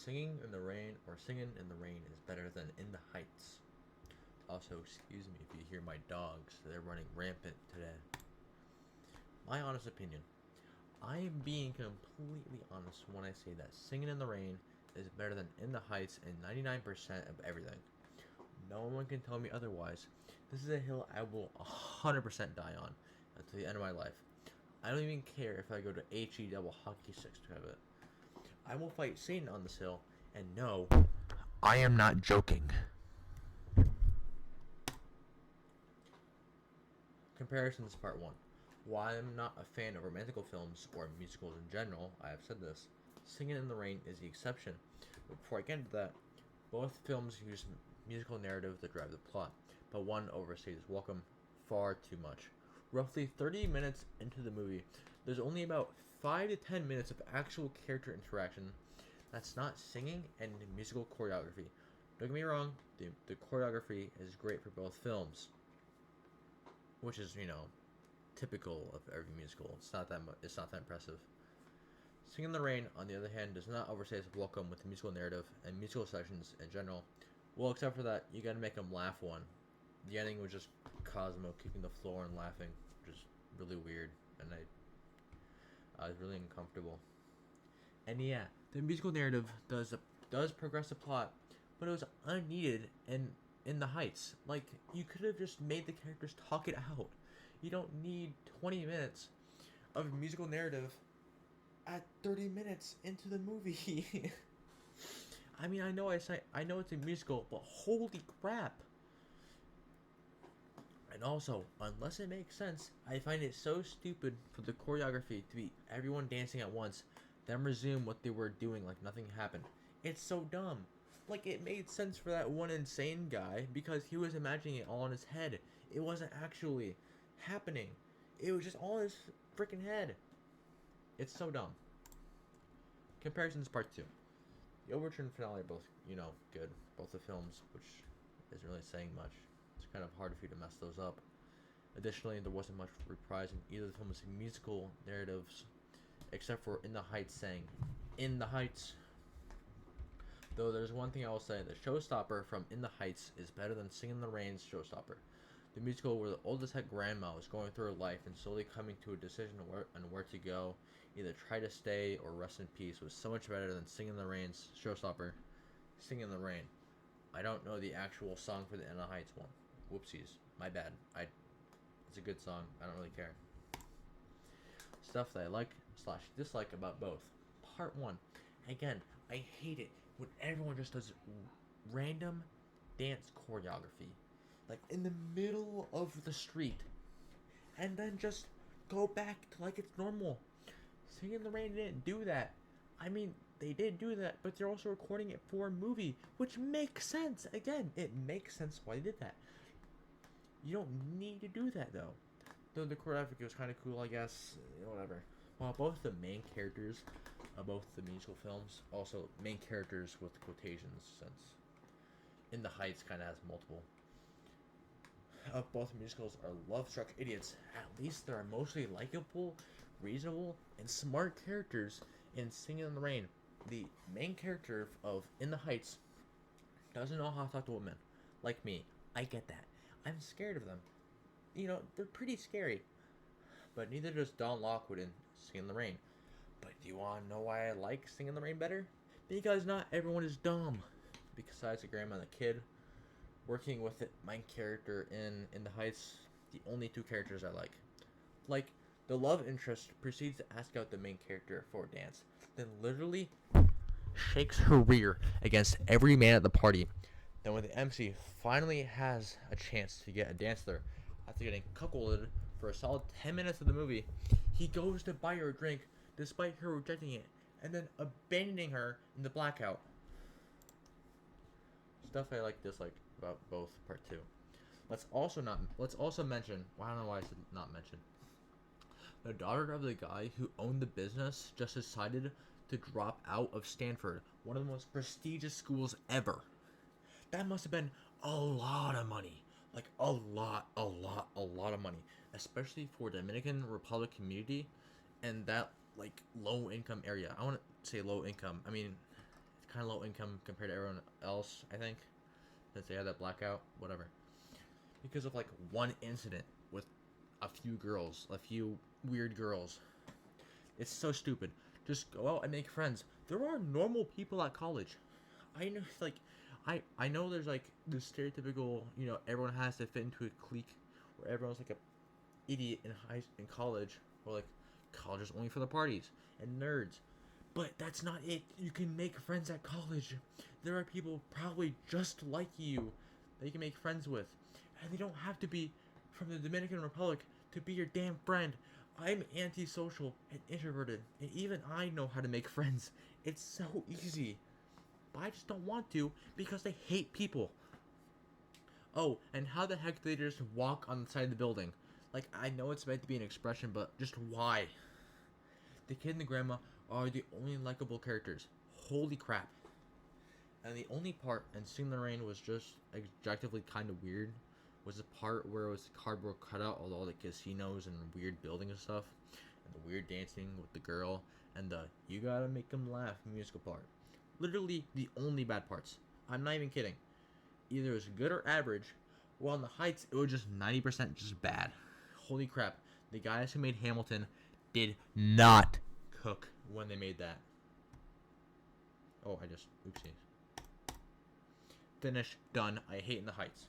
Singing in the Rain or Singing in the Rain is better than In the Heights. Also, excuse me if you hear my dogs, they're running rampant today. My honest opinion. I am being completely honest when I say that Singing in the Rain is better than In the Heights in 99% of everything. No one can tell me otherwise. This is a hill I will 100% die on until the end of my life. I don't even care if I go to HE double hockey sticks to have it. I will fight Satan on this hill, and no, I am not joking. Comparisons Part 1. While I am not a fan of romantical films or musicals in general, I have said this, Singing in the Rain is the exception. But before I get into that, both films use musical narrative to drive the plot, but one overstays welcome far too much. Roughly 30 minutes into the movie, there's only about 5 to 10 minutes of actual character interaction that's not singing and musical choreography. Don't get me wrong, the choreography is great for both films, which is, typical of every musical. It's not that it's not that impressive. Singing in the Rain, on the other hand, does not overstay its welcome with the musical narrative and musical sections in general. Well, except for that, you gotta make them laugh one. The ending was just Cosmo kicking the floor and laughing, which is really weird, and I was really uncomfortable. And yeah, the musical narrative does progress the plot, but it was unneeded and in the Heights. Like, you could have just made the characters talk it out. You don't need 20 minutes of musical narrative at 30 minutes into the movie. I mean, I know it's a musical, but holy crap! And also, unless it makes sense, I find it so stupid for the choreography to be everyone dancing at once, then resume what they were doing like nothing happened. It's so dumb. Like, it made sense for that one insane guy because he was imagining it all in his head. It wasn't actually happening. It was just all in his freaking head. It's so dumb. Comparisons Part 2. The overture and finale are both, good. Both the films, which isn't really saying much. It's kind of hard for you to mess those up. Additionally, there wasn't much reprise in either of the film's musical narratives, except for In the Heights saying, "In the Heights." Though there's one thing I will say, the showstopper from In the Heights is better than Singin' in the Rain's showstopper. The musical where the oldest head grandma was going through her life and slowly coming to a decision on where to go, either try to stay or rest in peace, was so much better than Singin' in the Rain's showstopper, Singin' in the Rain. I don't know the actual song for the In the Heights one. Whoopsies. My bad. It's a good song. I don't really care. Stuff that I like slash dislike about both. Part 1. Again, I hate it when everyone just does random dance choreography. Like in the middle of the street. And then just go back to like it's normal. Singing in the Rain didn't do that. I mean, they did do that, but they're also recording it for a movie, which makes sense. Again, it makes sense why they did that. You don't need to do that, though. Though the choreography was kind of cool, I guess. Whatever. While both the main characters of both the musical films, also main characters with quotations, since In the Heights kind of has multiple, of both musicals are love-struck idiots. At least there are mostly likable, reasonable, and smart characters in Singing in the Rain. The main character of In the Heights doesn't know how to talk to women. Like me. I get that. I'm scared of them. They're pretty scary. But neither does Don Lockwood in Singing in the Rain. But do you want to know why I like Singing in the Rain better? Because not everyone is dumb. Besides the grandma and the kid, working with it, my character in the Heights, the only two characters I like. Like, the love interest proceeds to ask out the main character for a dance, then literally shakes her rear against every man at the party. Then when the MC finally has a chance to get a dance there, after getting cuckolded for a solid 10 minutes of the movie, he goes to buy her a drink despite her rejecting it, and then abandoning her in the blackout. Stuff I dislike about both Part 2. Let's also mention, well, I don't know why I should not mention. The daughter of the guy who owned the business just decided to drop out of Stanford, one of the most prestigious schools ever. That must have been a lot of money. Like a lot of money. Especially for Dominican Republic community and that low income area. I want to say low income. I mean, kind of low income compared to everyone else, I think, since they had that blackout, whatever. Because of like one incident with a few girls, a few weird girls. It's so stupid. Just go out and make friends. There are normal people at college. I know, like, I know there's like the stereotypical, everyone has to fit into a clique where everyone's like a idiot in college, or like college is only for the parties and nerds. But that's not it. You can make friends at college. There are people probably just like you that you can make friends with, and they don't have to be from the Dominican Republic to be your damn friend. I'm antisocial and introverted, and even I know how to make friends. It's so easy. But I just don't want to because they hate people. Oh, and how the heck did they just walk on the side of the building? Like, I know it's meant to be an expression, but just why? The kid and the grandma are the only likable characters. Holy crap. And the only part in Singin' In The Rain was just objectively kind of weird was the part where it was cardboard cutout of all the casinos and weird buildings and stuff, and the weird dancing with the girl, and the you gotta make them laugh musical part. Literally the only bad parts. I'm not even kidding. Either it was good or average, while in the Heights it was just 90% just bad. Holy crap. The guys who made Hamilton did not cook when they made that. Oh, oopsies. Finished, done. I hate In the Heights.